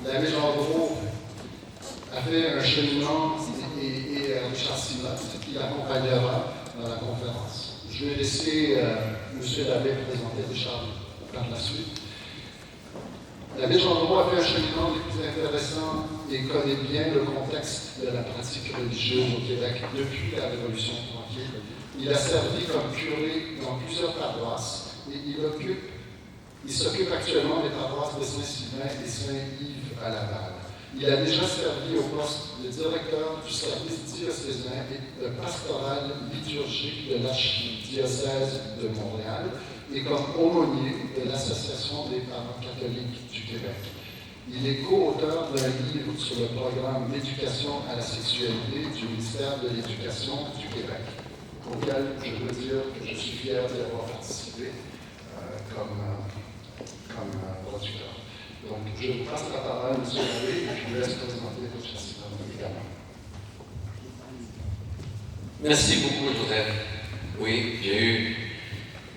L'abbé Jean Gros a fait un cheminement et Richard Simotte qui l'accompagnera dans la conférence. Je vais laisser M. l'abbé présenter Richard par la suite. L'abbé Jean Gros a fait un cheminement des plus intéressants et connaît bien le contexte de la pratique religieuse au Québec depuis la Révolution tranquille. Il a servi comme curé dans plusieurs paroisses et il s'occupe actuellement des paroisses de Saint-Sylvain et Saint-Yves à Laval. Il a déjà servi au poste de directeur du service diocésain et de pastoral liturgique de l'archidiocèse de Montréal et comme aumônier de l'Association des parents catholiques du Québec. Il est co-auteur d'un livre sur le programme d'éducation à la sexualité du ministère de l'Éducation du Québec, auquel je veux dire que je suis fier d'y avoir participé comme producteur. Donc, je vous passe la parole, M. l'abbé, et je vous laisse présenter votre chasseur également. Merci beaucoup, Joseph. Oui, j'ai eu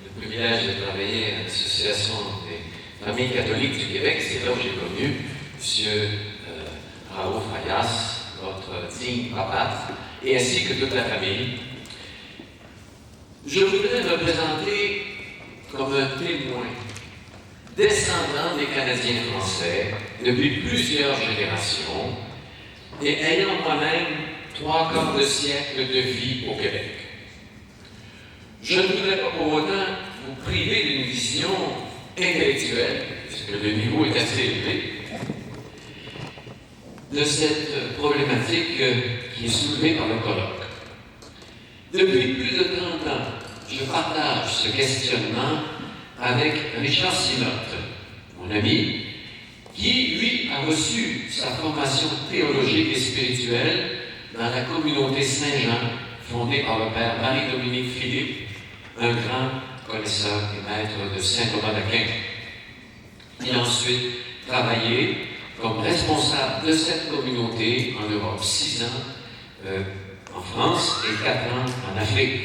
le privilège de travailler à l'Association des familles catholiques du Québec. C'est là où j'ai connu M. Raoul Fayas, votre digne papa, et ainsi que toute la famille. Je voudrais me présenter comme un témoin descendant des Canadiens français depuis plusieurs générations et ayant moi-même 3/4 de siècle de vie au Québec. Je ne voudrais pas pour autant vous priver d'une vision intellectuelle, puisque le niveau est assez élevé, de cette problématique qui est soulevée par le colloque. Depuis plus de 30 ans, je partage ce questionnement avec Richard Simotte, mon ami, qui, lui, a reçu sa formation théologique et spirituelle dans la communauté Saint-Jean, fondée par le père Marie-Dominique Philippe, un grand connaisseur et maître de Saint-Thomas d'Aquin. Il a ensuite travaillé comme responsable de cette communauté en Europe, 6 ans en France et 4 ans en Afrique.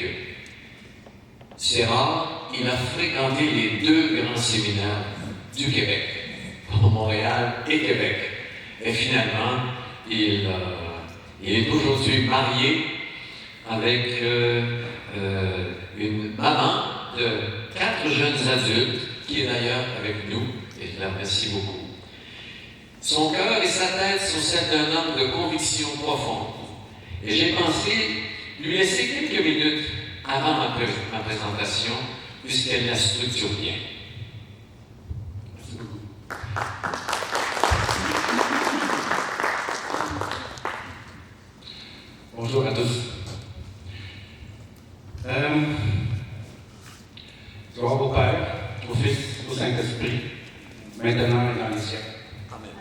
C'est rare, il a fréquenté les 2 grands séminaires du Québec, Montréal et Québec. Et finalement, il est aujourd'hui marié avec une maman de 4 jeunes adultes, qui est d'ailleurs avec nous, et je la remercie beaucoup. Son cœur et sa tête sont celles d'un homme de conviction profonde. Et j'ai pensé lui laisser quelques minutes avant ma présentation, puisqu'elle la structure bien. Merci beaucoup. Bonjour à tous. Gloire au Père, au Fils, au Saint-Esprit, maintenant et dans les siècles. Amen.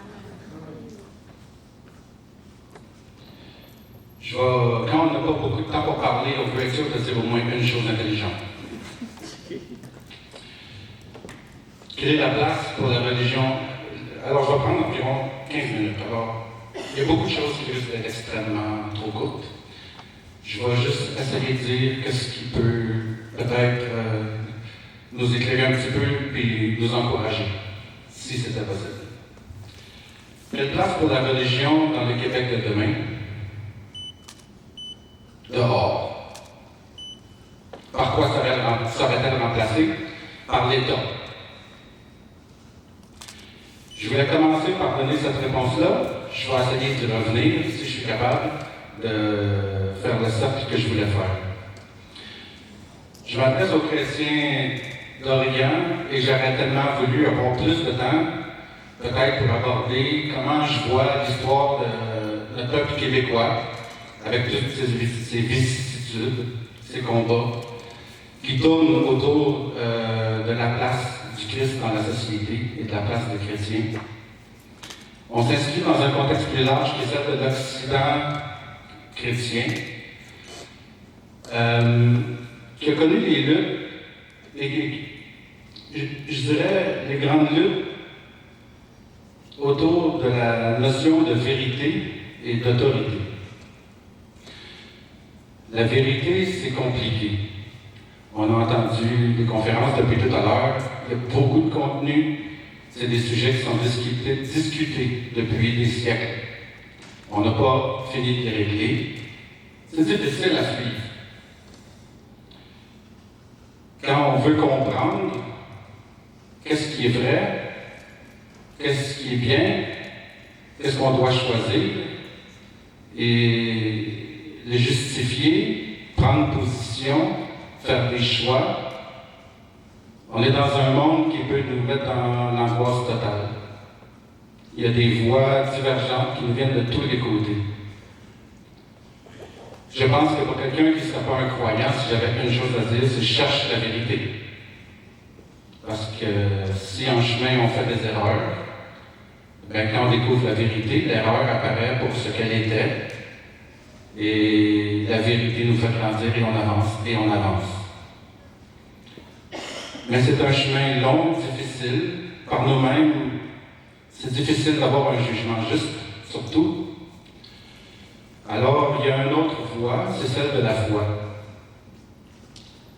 Quand on n'a pas beaucoup de temps pour parler, on peut être sûr de dire au moins une chose intelligente. Quelle est la place pour la religion? Alors, je vais prendre environ 15 minutes. Alors, il y a beaucoup de choses qui risquent d'être extrêmement trop courtes. Je vais juste essayer de dire qu'est-ce qui peut peut-être nous éclairer un petit peu et nous encourager, si c'était possible. Quelle place pour la religion dans le Québec de demain? Dehors. Par quoi serait-elle remplacée? Par l'État. Je voulais commencer par donner cette réponse-là. Je vais essayer d'y revenir, si je suis capable, de faire le cercle que je voulais faire. Je m'adresse aux chrétiens d'Orient et j'aurais tellement voulu avoir plus de temps, peut-être pour aborder comment je vois l'histoire de notre peuple québécois, avec toutes ses vicissitudes, ses combats, qui tournent autour de la place du Christ dans la société et de la place des chrétiens. On s'inscrit dans un contexte plus large qui est celle de l'Occident chrétien, qui a connu les luttes, et je dirais les grandes luttes autour de la notion de vérité et d'autorité. La vérité, c'est compliqué. On a entendu des conférences depuis tout à l'heure, il y a beaucoup de contenu, c'est des sujets qui sont discutés depuis des siècles. On n'a pas fini de les régler. C'est difficile à suivre. Quand on veut comprendre qu'est-ce qui est vrai, qu'est-ce qui est bien, qu'est-ce qu'on doit choisir, et le justifier, prendre position, faire des choix, on est dans un monde qui peut nous mettre dans l'angoisse totale. Il y a des voix divergentes qui nous viennent de tous les côtés. Je pense que pour quelqu'un qui ne serait pas un croyant, si j'avais une chose à dire, c'est cherche la vérité. Parce que si en chemin on fait des erreurs, bien, quand on découvre la vérité, l'erreur apparaît pour ce qu'elle était. Et la vérité nous fait grandir et on avance, et on avance. Mais c'est un chemin long, difficile. Par nous-mêmes, c'est difficile d'avoir un jugement juste, surtout. Alors, il y a une autre voie, c'est celle de la foi.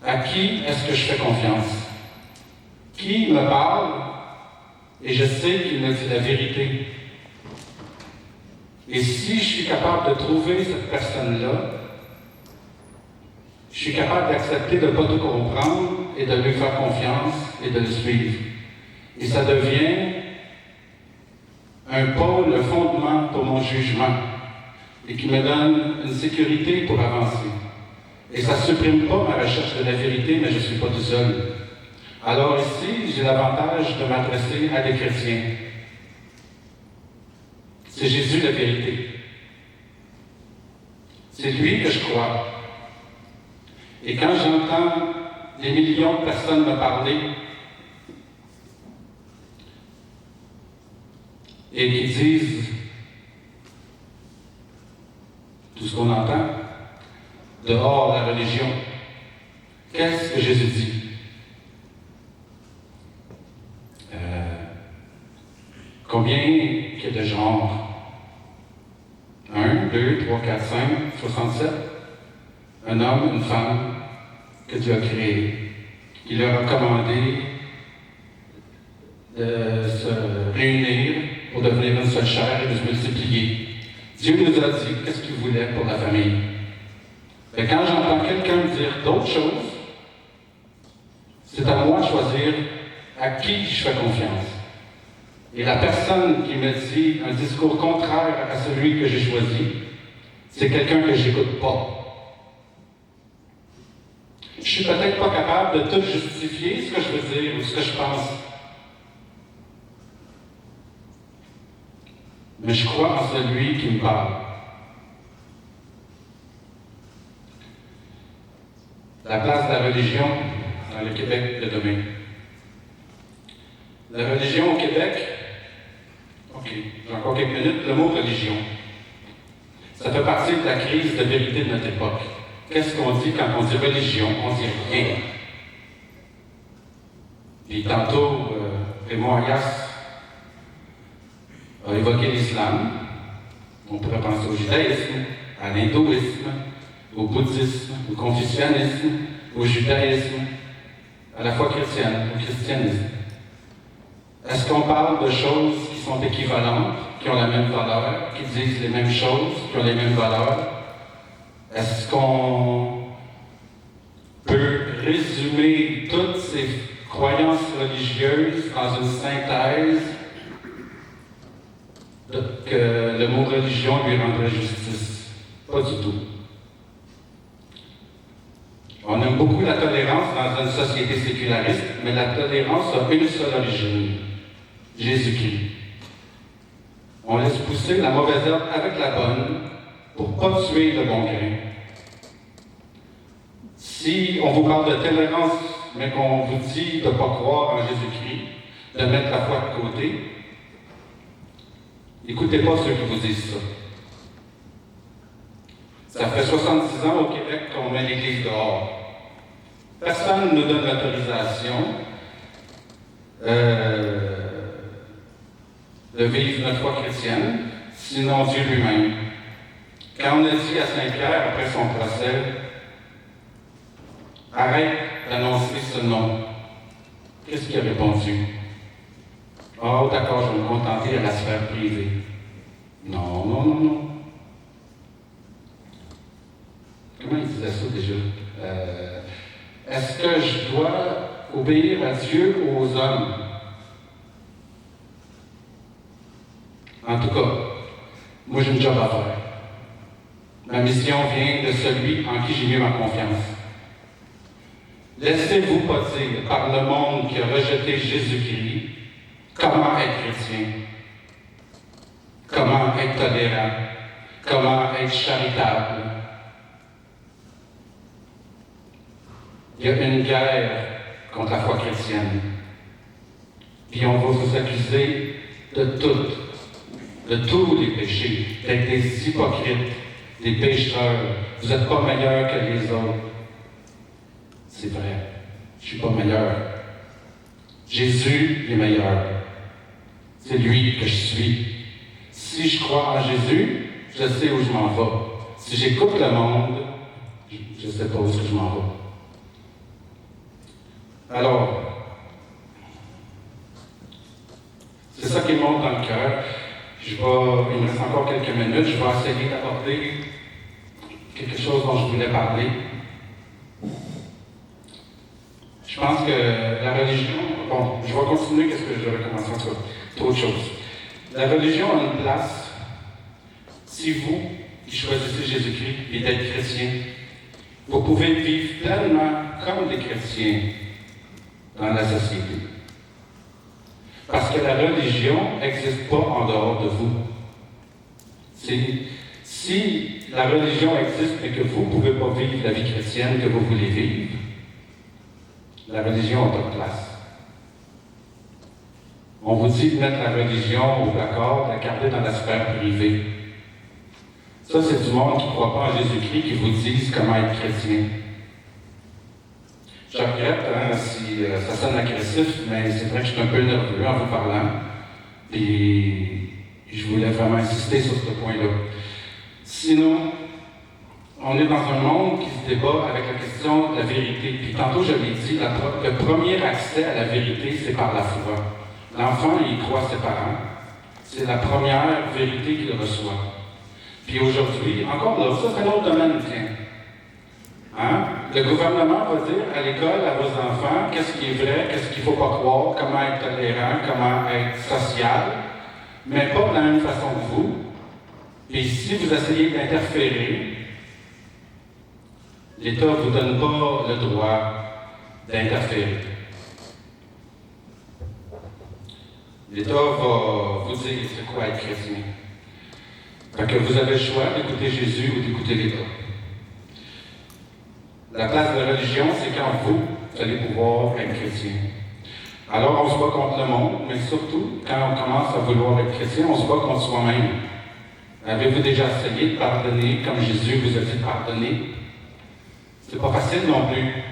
À qui est-ce que je fais confiance? Qui me parle et je sais qu'il me dit la vérité? Et si je suis capable de trouver cette personne-là, je suis capable d'accepter de ne pas tout comprendre et de lui faire confiance et de le suivre. Et ça devient un pôle, le fondement pour mon jugement et qui me donne une sécurité pour avancer. Et ça ne supprime pas ma recherche de la vérité, mais je ne suis pas tout seul. Alors ici, j'ai l'avantage de m'adresser à des chrétiens. C'est Jésus la vérité. C'est lui que je crois. Et quand j'entends des millions de personnes me parler et qui disent tout ce qu'on entend, dehors la religion, qu'est-ce que Jésus dit? Combien il y a de genres? 1, 2, 3, 4, 5, 67. Un homme, une femme que Dieu a créé. Il leur a commandé de se réunir pour devenir une seule chair et de se multiplier. Dieu nous a dit qu'est-ce qu'il voulait pour la famille. Et quand j'entends quelqu'un dire d'autres choses, c'est à moi de choisir à qui je fais confiance. Et la personne qui me dit un discours contraire à celui que j'ai choisi, c'est quelqu'un que je n'écoute pas. Je ne suis peut-être pas capable de tout justifier ce que je veux dire ou ce que je pense. Mais je crois en celui qui me parle. La place de la religion dans le Québec de demain. La religion au Québec, ok, j'ai encore quelques minutes, le mot religion. Ça fait partie de la crise de vérité de notre époque. Qu'est-ce qu'on dit quand on dit religion? On dit rien. Puis tantôt, Raymond Arias a évoqué l'islam. On pourrait penser au judaïsme, à l'hindouisme, au bouddhisme, au confucianisme, au judaïsme, à la foi chrétienne, au christianisme. Est-ce qu'on parle de choses qui sont équivalentes, qui ont la même valeur, qui disent les mêmes choses, qui ont les mêmes valeurs? Est-ce qu'on peut résumer toutes ces croyances religieuses dans une synthèse que le mot religion lui rendrait justice? Pas du tout. On aime beaucoup la tolérance dans une société séculariste, mais la tolérance a une seule origine, Jésus-Christ. On laisse pousser la mauvaise herbe avec la bonne pour ne pas tuer le bon grain. Si on vous parle de tolérance, mais qu'on vous dit de ne pas croire en Jésus-Christ, de mettre la foi de côté, écoutez pas ceux qui vous disent ça. Ça fait 70 ans au Québec qu'on met l'Église dehors. Personne ne nous donne l'autorisation de vivre notre foi chrétienne, sinon Dieu lui-même. Quand on a dit à Saint-Pierre, après son procès, arrête d'annoncer ce nom, qu'est-ce qu'il a répondu? Oh, d'accord, je vais me contenter à la sphère privée. Non, non, non, non. Comment il disait ça déjà? Est-ce que je dois obéir à Dieu ou aux hommes? En tout cas, moi j'ai une job à faire. Ma mission vient de celui en qui j'ai mis ma confiance. Laissez-vous pas dire par le monde qui a rejeté Jésus-Christ comment être chrétien, comment être tolérant, comment être charitable. Il y a une guerre contre la foi chrétienne. Puis on va vous accuser de tous les péchés, d'être des hypocrites, des pécheurs. Vous n'êtes pas meilleurs que les autres. C'est vrai, je ne suis pas meilleur. Jésus est meilleur. C'est lui que je suis. Si je crois en Jésus, je sais où je m'en vais. Si j'écoute le monde, je ne sais pas où je m'en vais. Alors, c'est ça qui me monte dans le cœur. Il me reste encore quelques minutes, je vais essayer d'aborder quelque chose dont je voulais parler. Je pense que la religion, bon, je vais continuer, qu'est-ce que je devrais commencer en tout cas, c'est autre chose. La religion a une place, si vous, qui choisissez Jésus-Christ et d'être chrétien, vous pouvez vivre pleinement comme des chrétiens dans la société. Parce que la religion n'existe pas en dehors de vous. Si la religion existe et que vous ne pouvez pas vivre la vie chrétienne que vous voulez vivre, la religion n'a pas de place. On vous dit de mettre la religion au placard, de la garder dans la sphère privée. Ça, c'est du monde qui ne croit pas en Jésus-Christ qui vous disent comment être chrétien. Je regrette si ça sonne agressif, mais c'est vrai que je suis un peu nerveux en vous parlant. Et je voulais vraiment insister sur ce point-là. Sinon, on est dans un monde qui se débat avec la question de la vérité. Puis tantôt, je l'ai dit, le premier accès à la vérité, c'est par la foi. L'enfant, il croit à ses parents. C'est la première vérité qu'il reçoit. Puis aujourd'hui, encore là, ça c'est un autre domaine, tiens. Hein? Le gouvernement va dire à l'école, à vos enfants, qu'est-ce qui est vrai, qu'est-ce qu'il ne faut pas croire, comment être tolérant, comment être social, mais pas de la même façon que vous. Et si vous essayez d'interférer, l'État ne vous donne pas le droit d'interférer. L'État va vous dire c'est quoi être chrétien. Fait que vous avez le choix d'écouter Jésus ou d'écouter l'État. La place de la religion, c'est quand vous allez pouvoir être chrétien. Alors, on se bat contre le monde, mais surtout, quand on commence à vouloir être chrétien, on se bat contre soi-même. Avez-vous déjà essayé de pardonner comme Jésus vous a dit de pardonner? C'est pas facile non plus.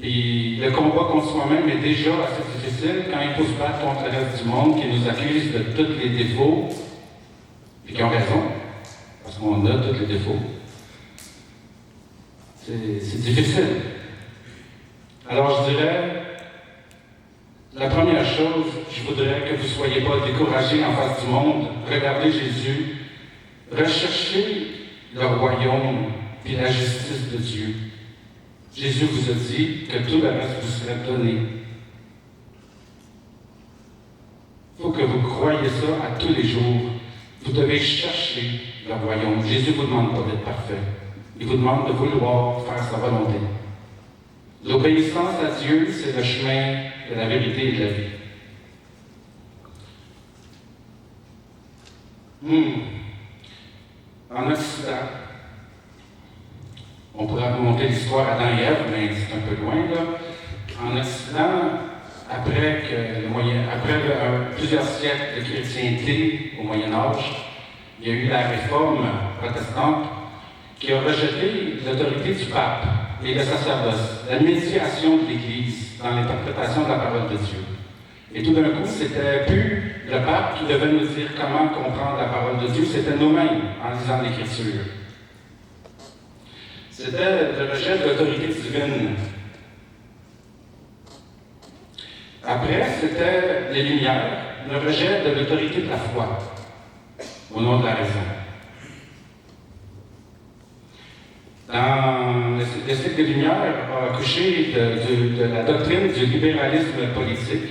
Et le combat contre soi-même est déjà assez difficile quand il faut se battre contre le reste du monde qui nous accuse de tous les défauts, et qui ont raison, parce qu'on a tous les défauts. C'est difficile. Alors je dirais, la première chose, je voudrais que vous ne soyez pas découragés en face du monde. Regardez Jésus. Recherchez le royaume et la justice de Dieu. Jésus vous a dit que tout le reste vous serait donné. Il faut que vous croyiez ça à tous les jours. Vous devez chercher le royaume. Jésus ne vous demande pas d'être parfait. Il vous demande de vouloir faire sa volonté. L'obéissance à Dieu, c'est le chemin de la vérité et de la vie. En Occident, on pourrait remonter l'histoire d'Adam et Ève, mais c'est un peu loin, là. En Occident, après plusieurs siècles de chrétienté au Moyen Âge, il y a eu la réforme protestante qui a rejeté l'autorité du pape et le sacerdoce, la médiation de l'Église dans l'interprétation de la parole de Dieu. Et tout d'un coup, c'était plus le pape qui devait nous dire comment comprendre la parole de Dieu, c'était nous-mêmes en lisant l'Écriture. C'était le rejet de l'autorité divine. Après, c'était les Lumières, le rejet de l'autorité de la foi, au nom de la raison. Le cycle des Lumières a accouché de la doctrine du libéralisme politique,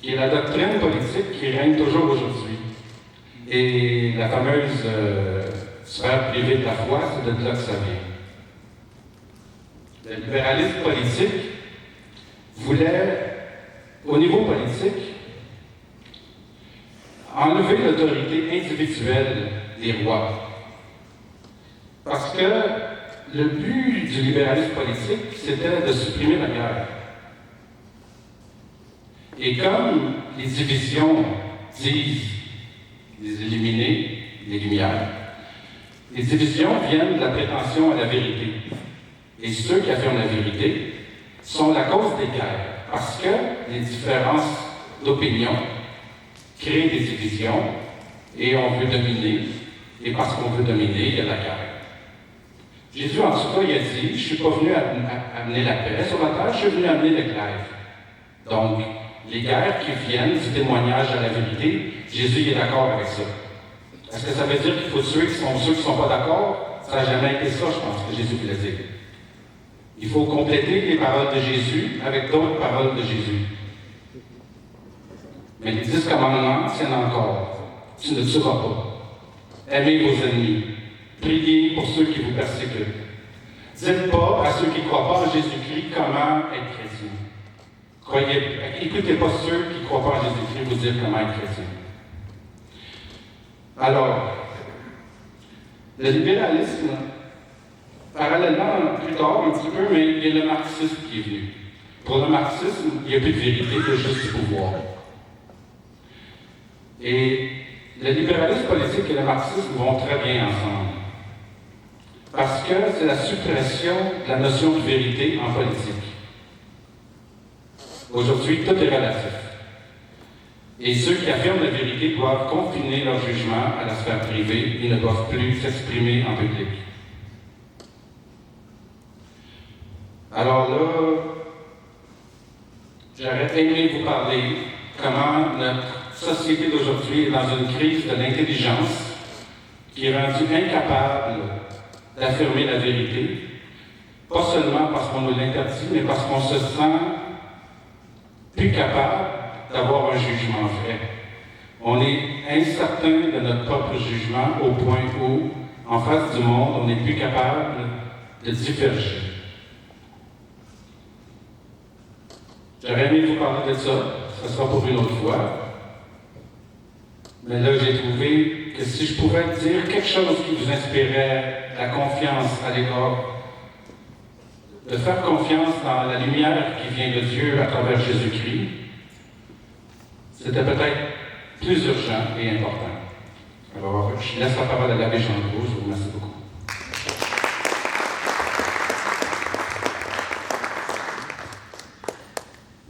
qui est la doctrine politique qui règne toujours aujourd'hui. Et la fameuse sphère privée de la foi, c'est de là que ça vient. Le libéralisme politique voulait, au niveau politique, enlever l'autorité individuelle des rois. Parce que le but du libéralisme politique, c'était de supprimer la guerre. Et comme les divisions disent les éliminer, les Lumières, les divisions viennent de la prétention à la vérité. Et ceux qui affirment la vérité sont la cause des guerres, parce que les différences d'opinion créent des divisions et on veut dominer. Et parce qu'on veut dominer, il y a la guerre. Jésus, en tout cas, il a dit, je ne suis pas venu amener la paix sur la terre, je suis venu amener le glaive. Donc, les guerres qui viennent du témoignage à la vérité, Jésus est d'accord avec ça. Est-ce que ça veut dire qu'il faut tuer ceux qui ne sont pas d'accord? Ça n'a jamais été ça, je pense, que Jésus voulait dire. Il faut compléter les paroles de Jésus avec d'autres paroles de Jésus. Mais les 10 commandements tiennent encore. Tu ne tueras pas. Aimez vos ennemis. Priez pour ceux qui vous persécutent. Dites pas à ceux qui ne croient pas en Jésus-Christ comment être chrétien. Écoutez pas ceux qui ne croient pas en Jésus-Christ vous dire comment être chrétien. Alors, le libéralisme, parallèlement, plus tard un petit peu, mais il y a le marxisme qui est venu. Pour le marxisme, il n'y a plus de vérité, il y a juste du pouvoir. Et le libéralisme politique et le marxisme vont très bien ensemble. Parce que c'est la suppression de la notion de vérité en politique. Aujourd'hui, tout est relatif. Et ceux qui affirment la vérité doivent confiner leur jugement à la sphère privée et ne doivent plus s'exprimer en public. Alors là, j'aurais aimé vous parler comment notre société d'aujourd'hui est dans une crise de l'intelligence qui est rendue incapable d'affirmer la vérité, pas seulement parce qu'on nous l'interdit, mais parce qu'on se sent plus capable d'avoir un jugement vrai. On est incertain de notre propre jugement au point où, en face du monde, on n'est plus capable de diverger. J'aurais aimé vous parler de ça, ce sera pour une autre fois. Mais là, j'ai trouvé que si je pouvais dire quelque chose qui vous inspirait la confiance à l'égard, de faire confiance dans la lumière qui vient de Dieu à travers Jésus-Christ, c'était peut-être plus urgent et important. Alors, je laisse la parole à l'abbé Jean-Gros. Je vous remercie beaucoup.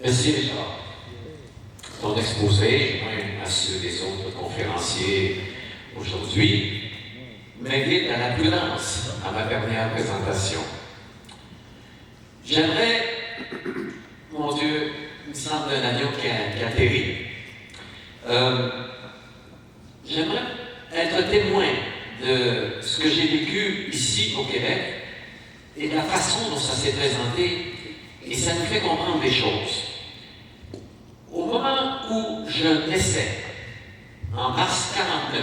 Merci Richard. Ton exposé, joint à ceux des autres conférenciers aujourd'hui, m'invite à la prudence à ma dernière présentation. J'aimerais, mon Dieu, il me semble un avion qui a atterri. J'aimerais être témoin de ce que j'ai vécu ici au Québec et de la façon dont ça s'est présenté, et ça nous fait comprendre des choses. Au moment où je naissais, en mars 49,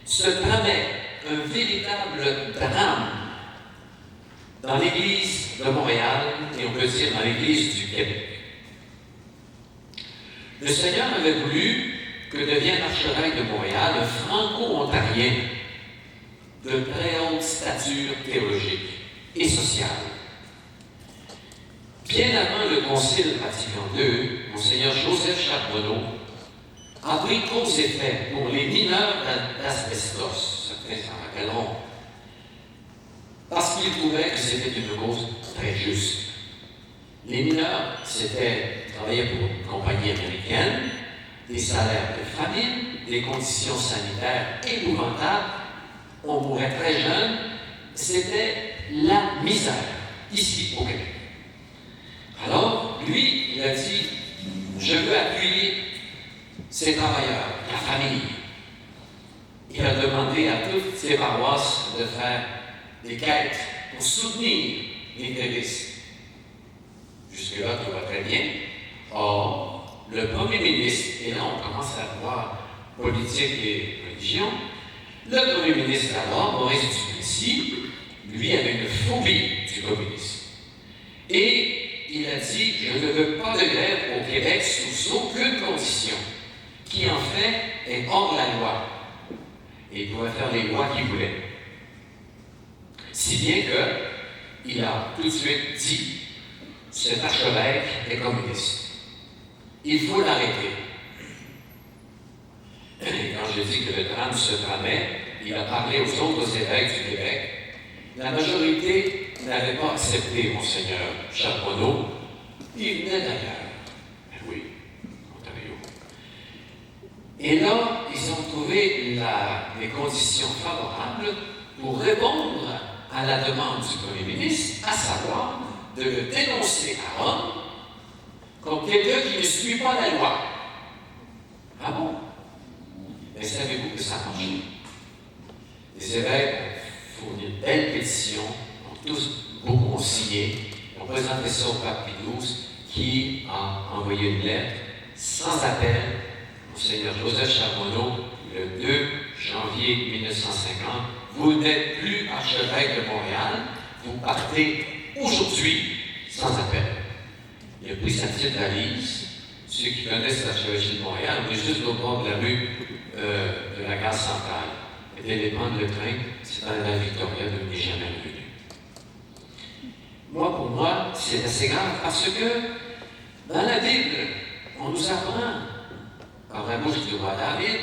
se tramait un véritable drame dans l'Église de Montréal, et on peut dire dans l'Église du Québec. Le Seigneur avait voulu que devienne archevêque de Montréal un franco-ontarien de très haute stature théologique et sociale. Bien avant le Concile Vatican II, Monseigneur Joseph Charbonneau a pris cause et effet pour les mineurs d'asbestos, certains s'en rappelleront, parce qu'il trouvait que c'était une cause très juste. Les mineurs, travaillaient pour une compagnie américaine, des salaires de famine, des conditions sanitaires épouvantables, on mourait très jeune, c'était la misère, ici au Québec. Alors, lui, il a dit, je veux appuyer ces travailleurs, la famille. Il a demandé à toutes ses paroisses de faire des quêtes pour soutenir les grévistes. Jusque-là, tout va très bien. Or, le premier ministre, et là on commence à voir politique et religion, le premier ministre alors, Maurice Duplessis, lui avait une phobie du communisme. Et il a dit, je ne veux pas de grève au Québec sous aucune condition, qui en fait est hors la loi. Et il pouvait faire les lois qu'il voulait. Si bien qu'il a tout de suite dit, cet archevêque est communiste. Il faut l'arrêter. Et quand j'ai dit que le drame se tramait, il a parlé aux autres évêques du Québec. La majorité n'avait pas accepté Monseigneur Charbonneau. Il venait d'ailleurs. Ben oui, Ontario. Et là, ils ont trouvé les conditions favorables pour répondre à la demande du Premier ministre, à savoir de le dénoncer à Rome comme quelqu'un qui ne suit pas la loi. Ah bon? Mais savez-vous que ça a marché? Les évêques ont fourni une belle pétition, beaucoup ont signé, ont présenté ça au pape Pie XII, qui a envoyé une lettre sans appel au Monseigneur Joseph Charbonneau le 2 janvier 1950. Vous n'êtes plus archevêque de Montréal, vous partez aujourd'hui sans appel. Il a pris sa petite valise. Ceux qui connaissent l'archevêché de Montréal, on est juste au bord de la rue de la gare centrale. Il devait prendre le train, c'est dans la Victoria, de n'est jamais revenu. Pour moi, c'est assez grave parce que dans la Bible, on nous apprend, par la bouche du roi David,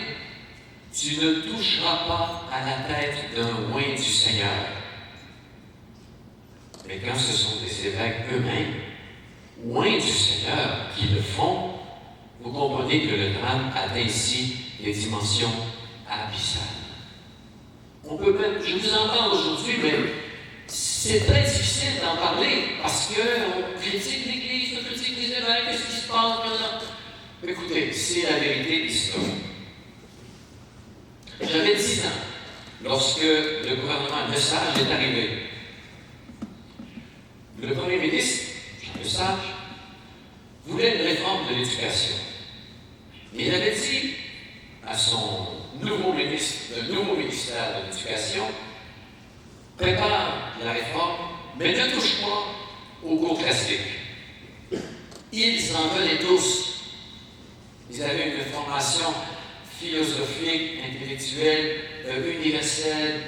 tu ne toucheras pas à la tête d'un oint du Seigneur. Mais quand ce sont des évêques eux-mêmes, oint du Seigneur, qui le font, vous comprenez que le drame atteint ici des dimensions abyssales. On peut même, je vous entends aujourd'hui, mais c'est très difficile d'en parler parce qu'on critique l'Église, on critique les évêques, qu'est-ce qui se passe maintenant? Écoutez, c'est la vérité historique. J'avais 10 ans lorsque le gouvernement Lesage est arrivé. Le premier ministre, Jean Lesage, voulait une réforme de l'éducation. Et il avait dit à son nouveau ministre, le nouveau ministère de l'Éducation, prépare la réforme, mais ne touche pas aux cours classiques. Ils en venaient tous. Ils avaient une formation philosophique, intellectuelle, universelle.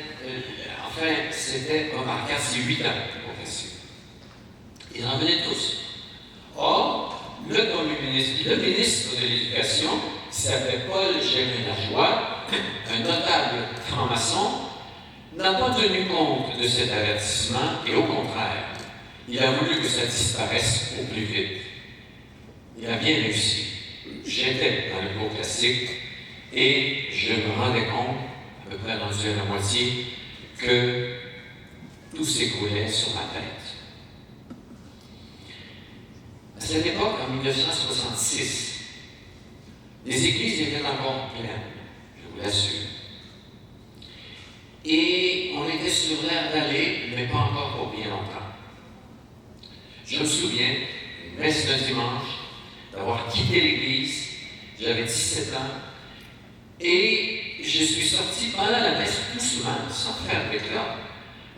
Enfin, c'était remarquable, c'est 8 ans de cours classiques. Ils en venaient tous. Or, le premier ministre, le ministre de l'Éducation, qui s'appelait Paul Gérin-Lajoie, un notable franc-maçon, n'a pas tenu compte de cet avertissement et au contraire, il a voulu que ça disparaisse au plus vite. Il a bien réussi. J'étais dans le cours classique et je me rendais compte, à peu près rendu à la moitié, que tout s'écroulait sur ma tête. À cette époque, en 1966, les églises étaient encore pleines, je vous l'assure. Et on était sur l'air d'aller, mais pas encore pour bien longtemps. Je me souviens, une messe de dimanche, d'avoir quitté l'église, j'avais 17 ans, et je suis sorti pendant la messe doucement, sans faire d'éclat,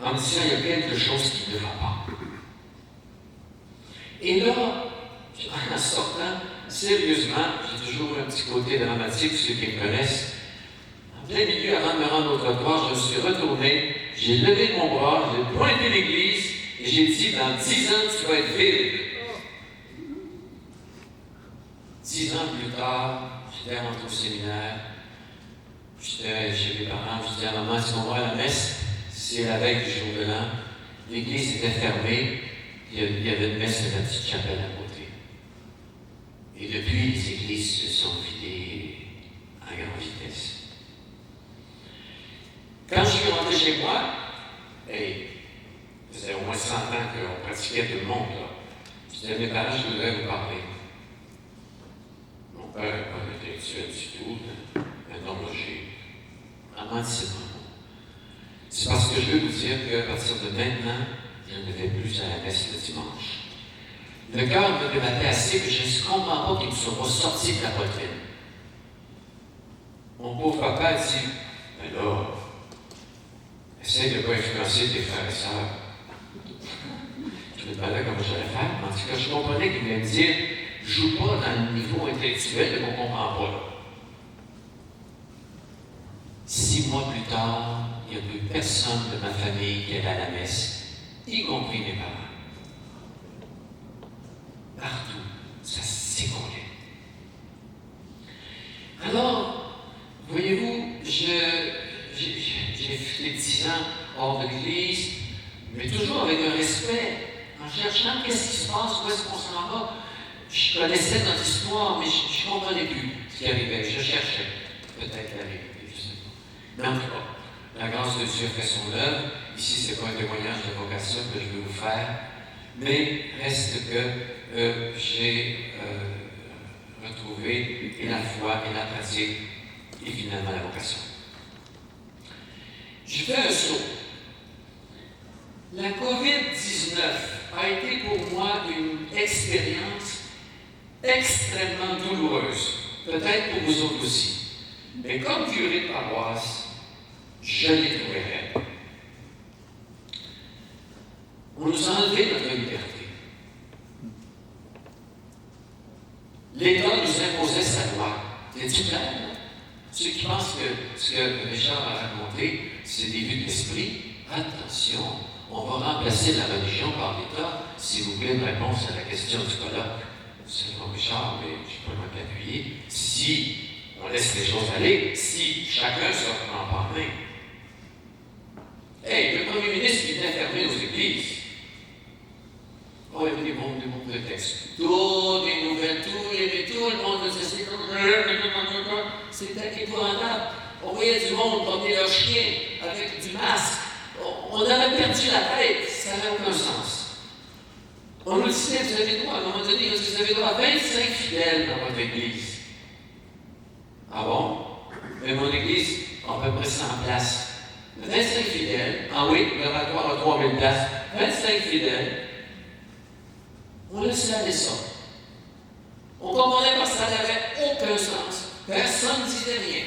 en me disant, il y a quelque chose qui ne va pas. Et là, en sortant, sérieusement, j'ai toujours un petit côté dramatique, ceux qui me connaissent. En plein milieu, avant de me rendre au trottoir, je me suis retourné, j'ai levé mon bras, j'ai pointé l'église, et j'ai dit, dans 10 ans, tu vas être vide. 10 ans plus tard, j'étais rentré au séminaire, j'étais chez mes parents, je disais à maman, est-ce qu'on va à la messe? C'est la veille du jour de l'an. L'église était fermée, il y avait une messe de la petite chapelle à côté. Et depuis, les églises se sont vidées à grande vitesse. Quand je suis rentré chez moi, et ça faisait au moins 100 ans qu'on pratiquait tout le monde, là. Je dis à mes parents, je voudrais vous parler. Mon père n'est pas intellectuel du tout, un horloger. Maman dit c'est pas bon. C'est parce que je veux vous dire qu'à partir de maintenant, je ne vais plus à la messe le dimanche. Le cœur me débattait assez que je ne comprends pas qu'il ne soit pas sorti de la poitrine. Mon pauvre papa dit, mais là, essaye de ne pas influencer tes frères et sœurs. Je me demandais comment j'allais faire, mais en tout cas, je comprenais qu'il voulait me dire, joue pas dans le niveau intellectuel qu'on ne comprend pas. 6 mois plus tard, il n'y a plus personne de ma famille qui allait à la messe, y compris mes parents. Partout, ça s'écroulait. Alors, voyez-vous, j'ai fait 10 ans hors de l'Église, mais toujours avec un respect, en cherchant qu'est-ce qui se passe, où est-ce qu'on s'en va. Je connaissais notre histoire, mais je ne comprenais plus ce qui arrivait. Je cherchais peut-être la vérité, je ne sais pas. Mais en tout cas, la grâce de Dieu fait son œuvre. Ici, ce n'est pas un témoignage de vocation que je veux vous faire, mais reste que j'ai retrouvé et la foi et la pratique et finalement la vocation. Je fais un saut. La COVID-19 a été pour moi une expérience extrêmement douloureuse, peut-être pour vous autres aussi. Mais comme curé de paroisse, je l'ai trouvé raide. On nous a enlevé notre liberté. L'État nous imposait sa loi. C'est-tu clair? Ceux qui pensent que ce que Richard a raconté, c'est des vues de l'esprit, attention, on va remplacer la religion par l'État. Si vous voulez une réponse à la question du colloque, c'est pas Richard, mais je peux m'appuyer. Si on laisse les choses aller, si chacun se reprend par main. Hey, le premier ministre qui est fermé aux églises. Oh, il y a des bons prétextes. Toutes les nouvelles, tout le monde nous dit c'était épouvantable. On voyait du monde porter leur chien avec du masque. On avait perdu la tête. Ça n'avait aucun sens. On nous disait, vous avez droit, à un moment donné, vous avez droit à 25 fidèles dans votre église. Ah bon? Mais mon église, à peu près 100 places. 25 fidèles. Ah oui, l'oratoire a 3000 places. 25 fidèles. On laissait aller ça. On comprenait pas que ça n'avait aucun sens. Personne ne disait rien.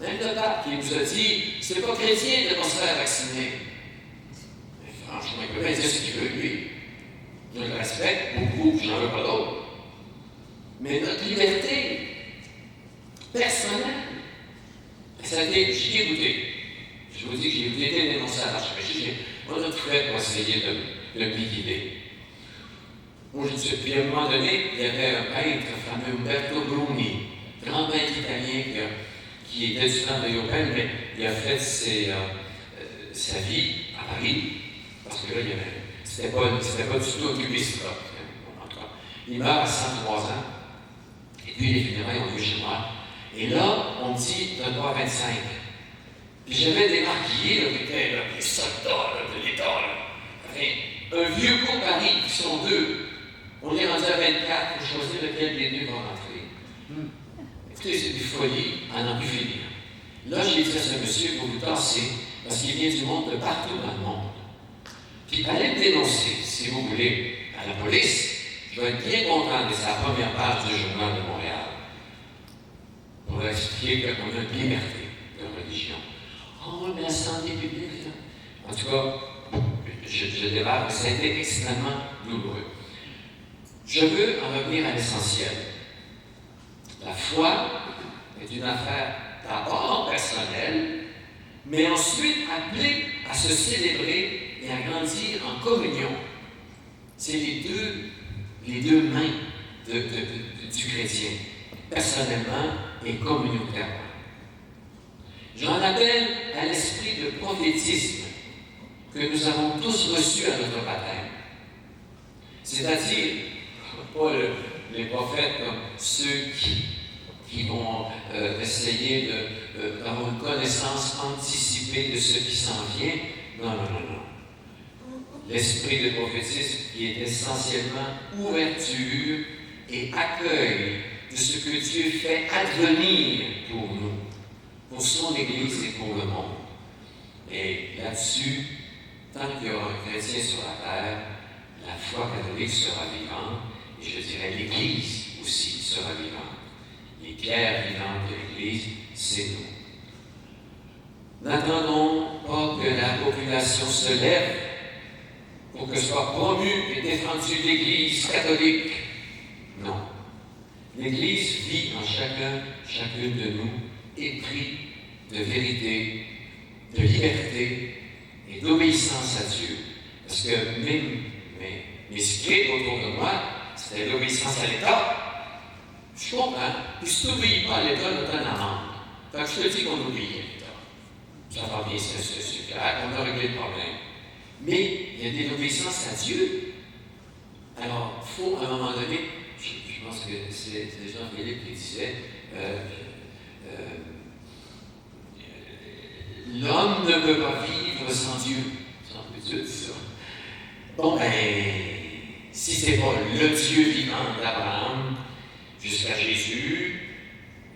Même le pape qui nous a dit, c'est pas chrétien de ne pas se faire vacciner. Mais franchement, il peut bien dire ce qu'il veut, lui. Je le respecte beaucoup, j'en veux pas d'autre. Mais notre liberté personnelle, ça a été, j'ai goûté. Je vous dis que j'ai été dénoncé à l'archevêché. On a tout fait pour essayer de me guider. Puis à un moment donné, il y avait un peintre fameux, Umberto Bruni, grand peintre italien qui était du temps de Joppel, mais il a fait sa vie à Paris, parce que là, c'était pas du tout un cubiste, là. En tout cas, il meurt à 103 ans, et puis les funérailles ont lieu chez moi. Et là, on me dit, donne-moi 25. Puis j'avais des marquillés, là, qui étaient là, des soldats là, de l'État, là. Enfin, un vieux couple Paris, qui sont 2. On est rendu à 24, il faut choisir lequel des 2 va rentrer. Écoutez, c'est des folies à n'en plus finir. Là, j'ai dit à ce monsieur, il faut vous tasser, parce qu'il vient du monde de partout dans le monde. Puis allez me dénoncer, si vous voulez, à la police. Je vais être bien content de la première page du Journal de Montréal. Pour leur expliquer qu'on a une liberté de religion. Oh, mais la santé publique, là. En tout cas, je démarre, mais ça a été extrêmement douloureux. Je veux en revenir à l'essentiel. La foi est une affaire d'abord personnelle, mais ensuite appelée à se célébrer et à grandir en communion. C'est les deux mains du chrétien, personnellement et communautairement. J'en appelle à l'esprit de prophétisme que nous avons tous reçu à notre baptême. C'est-à-dire, pas les prophètes comme ceux qui vont essayer d'avoir une connaissance anticipée de ce qui s'en vient. Non. l'esprit de prophétisme qui est essentiellement ouverture et accueil de ce que Dieu fait advenir pour nous, pour son Église et pour le monde. Et là-dessus, tant qu'il y aura un chrétien sur la terre, la foi catholique sera vivante, et je dirais l'Église aussi sera vivante. Les pierres vivantes de l'Église, c'est nous. N'attendons pas que la population se lève pour que soit promue et défendue l'Église catholique. Non. L'Église vit en chacune de nous, épris de vérité, de liberté et d'obéissance à Dieu. Parce que mes scripts autour de moi, c'était l'obéissance à l'État. Je comprends. Puis si tu n'obéis pas à l'État, on donne amende. Fait que je te dis qu'on obéit à l'État. Ça va bien, c'est super, on a réglé le problème. Mais il y a de l'obéissance à Dieu. Alors, il faut à un moment donné, je pense que c'est Jean-Philippe qui disait, l'homme ne peut pas vivre sans Dieu. Jean-Philippe dit ça. Bon, ben, si ce n'est pas le Dieu vivant d'Abraham jusqu'à Jésus,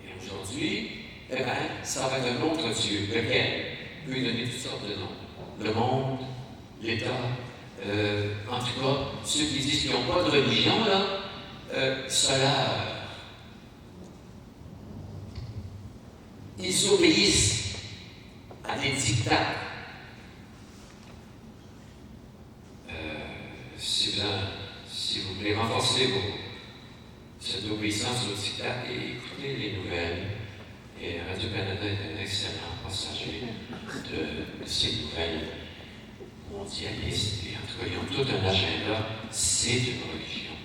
et aujourd'hui, eh bien, ça va être un autre Dieu, lequel peut lui donner toutes sortes de noms. Le monde, l'État, en tout cas, ceux qui disent qu'ils n'ont pas de religion, là, ceux-là, ils obéissent à des dictats. Si vous voulez renforcer cette obéissance aux dictats, écoutez les nouvelles. Et Radio-Canada est un excellent passager de ces nouvelles mondialistes. Et en tout cas, ils ont tout un agenda. C'est une religion.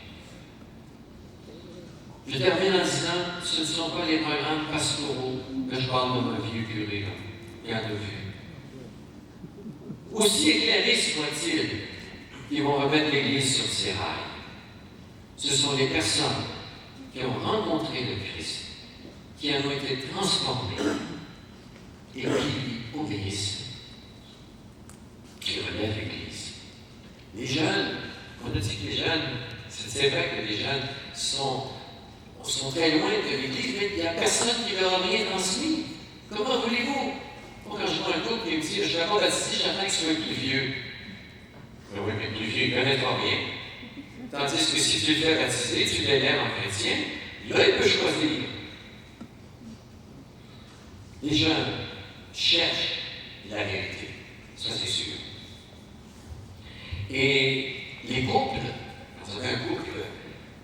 Je termine en disant, ce ne sont pas les programmes pastoraux que je parle de ma vieux curé, là. Il y en a vu. Aussi éclairés soient-ils, ils vont remettre l'Église sur ses rails. Ce sont les personnes qui ont rencontré le Christ, qui en ont été transformés et qui lui obéissent, qui relèvent l'Église. Les jeunes, on a dit que les jeunes, c'est vrai que les jeunes sont très loin de l'Église, mais il n'y a personne qui leur a rien transmis. Comment voulez-vous? Moi, quand je vois un couple qui me dit, je suis encore baptisé, j'attends qu'il soit plus vieux. Ben oui, mais plus vieux, il ne connaît pas rien. Tandis que si tu le fais baptiser, tu l'élèves en chrétien, là, il peut choisir. Les jeunes cherchent la vérité, ça c'est sûr. Et les couples, quand vous avez un couple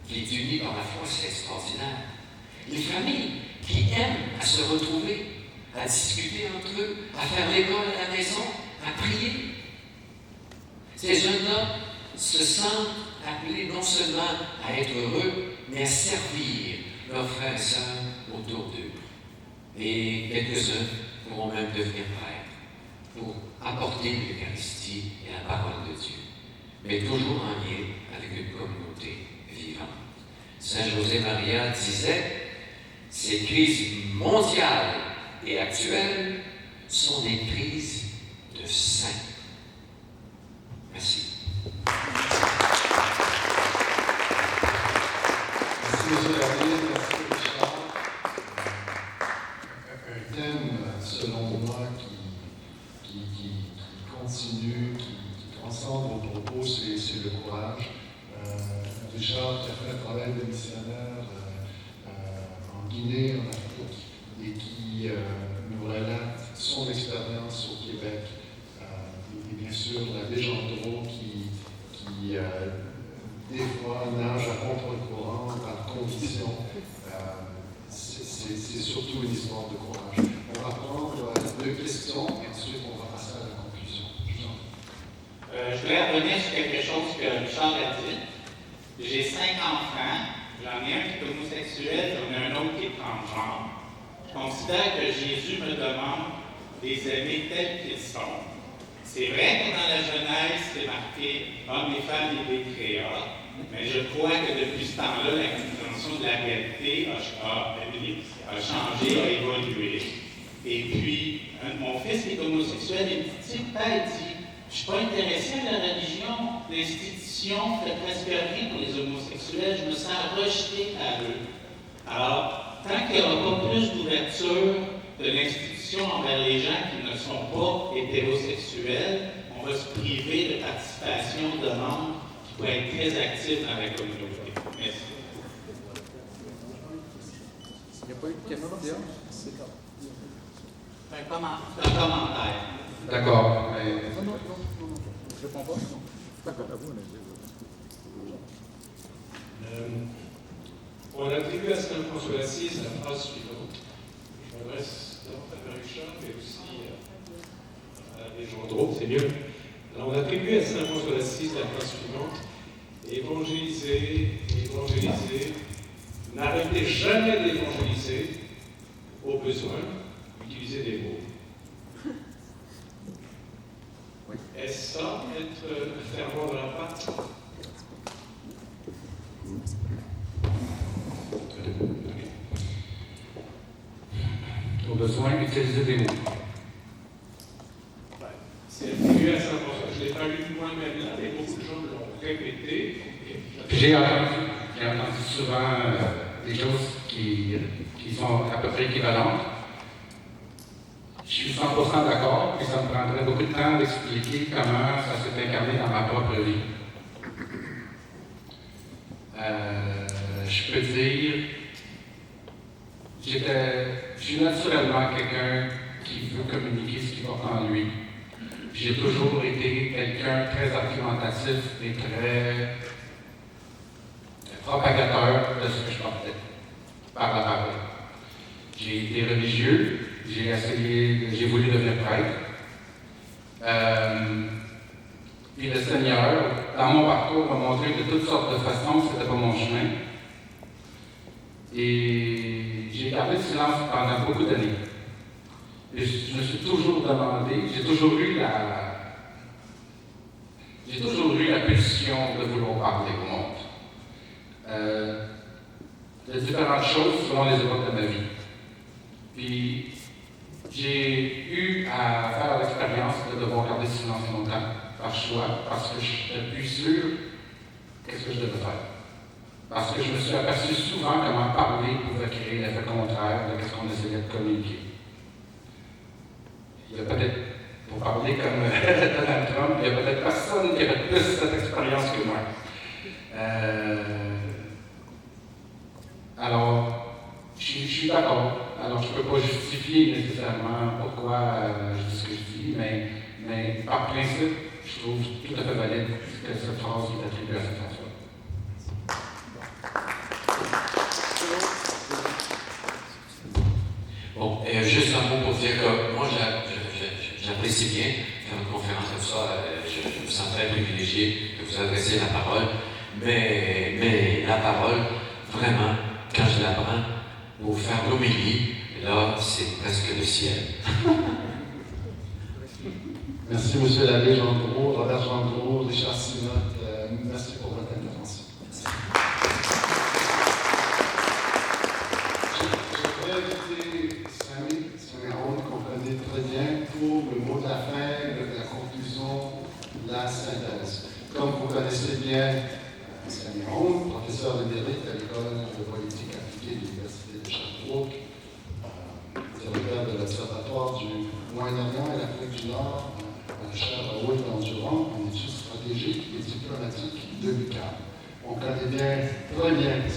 qui est uni par la foi, c'est extraordinaire. Les familles qui aiment à se retrouver, à discuter entre eux, à faire l'école à la maison, à prier. Ces jeunes-là se sentent appelés non seulement à être heureux, mais à servir leurs frères et sœurs autour d'eux. Et quelques-uns pourront même devenir prêtres pour apporter l'Eucharistie et la parole de Dieu, mais toujours en lien avec une communauté vivante. Saint José Maria disait, ces crises mondiales et actuelles sont des crises de saints. Merci. Merci, M. David. Merci, Richard. Un thème, selon moi, qui continue, qui transcende vos propos, c'est le courage. Richard, qui a fait un travail de missionnaire en Guinée, en Afrique, et qui nous relate son expérience au Québec. Et bien sûr, l'abbé Gendreau qui des fois nage à contre-courant, par conviction. C'est surtout une histoire de courage. On va prendre 2 questions et ensuite on va passer à la conclusion. Je voulais revenir sur quelque chose que Richard a dit. J'ai 5 enfants, j'en ai un qui est homosexuel, j'en ai un autre qui est transgenre. Je considère que Jésus me demande de les aimer tels qu'ils sont. C'est vrai que dans la Genèse, c'est marqué « Hommes et femmes, il les créa », mais je crois que depuis ce temps-là, la compréhension de la réalité a changé, a évolué. Et puis, mon fils qui est homosexuel, il m'a dit, Je ne suis pas intéressé à la religion. L'institution fait presque rien pour les homosexuels. Je me sens rejeté par eux. Alors, tant qu'il n'y aura pas plus d'ouverture de l'institution envers les gens qui ne sont pas hétérosexuels, on va se priver de participation de membres qui pourraient être très actifs dans la communauté. Merci. Il n'y a pas eu de question? C'est un commentaire. D'accord. Mais... Non. Je réponds pas. D'accord, à vous, On attribue à Saint François d'Assise la phrase suivante. Je m'adresse d'abord à Marie-Charles, mais aussi à l'abbé Gendreau, c'est mieux. Alors, on attribue à Saint François d'Assise la phrase suivante. Évangéliser, n'arrêtez jamais d'évangéliser, au besoin, utilisez des mots. Est-ce ça, être fervent de la patte? Au besoin, utiliser des mots. C'est attribué à Saint François. Je ne l'ai pas lu moi-même là, mais beaucoup de gens l'ont répété. J'ai entendu souvent des choses qui sont à peu près équivalentes. Je suis 100% d'accord, et ça me prendrait beaucoup de temps d'expliquer comment ça s'est incarné dans ma propre vie. Je peux dire, je suis naturellement quelqu'un qui veut communiquer ce qui porte en lui. J'ai toujours été quelqu'un très argumentatif et très propagateur de ce que je portais par la parole. J'ai été religieux, j'ai voulu devenir prêtre. Puis le Seigneur, dans mon parcours, m'a montré de toutes sortes de façons que ce n'était pas mon chemin. Et j'ai gardé le silence pendant beaucoup d'années. Et je me suis toujours demandé, j'ai toujours eu la pulsion de vouloir parler au monde. De différentes choses selon les époques de ma vie. Puis j'ai eu à faire l'expérience de devoir garder le silence longtemps, par choix, parce que je n'étais plus sûr qu'est-ce que je devais faire. Parce que je me suis aperçu souvent comment parler pouvait créer l'effet contraire de ce qu'on essayait de communiquer. Il y a peut-être, pour parler comme Donald Trump, il y a peut-être personne qui avait plus cette expérience que moi. Alors, je suis d'accord. Alors, je ne peux pas justifier nécessairement pourquoi je dis ce que je dis, mais par principe, je trouve tout à fait valide que cette phrase est attribuée à Saint François. Bon, juste un mot pour dire que moi, j'apprécie bien faire une conférence comme ça. Je me sens très privilégié de vous adresser la parole. Mais la parole, vraiment, quand je la prends pour faire l'homélie, là, c'est presque le ciel. Merci, M. l'abbé Gendreau, Robert Gendreau, Richard Simotte. Merci pour votre intervention. Je voudrais inviter Sammy Ronde, qu'on connaît très bien, pour le mot de la fin, de la conclusion de la synthèse. Comme vous connaissez bien Sammy Ronde, professeur émérite à l'école de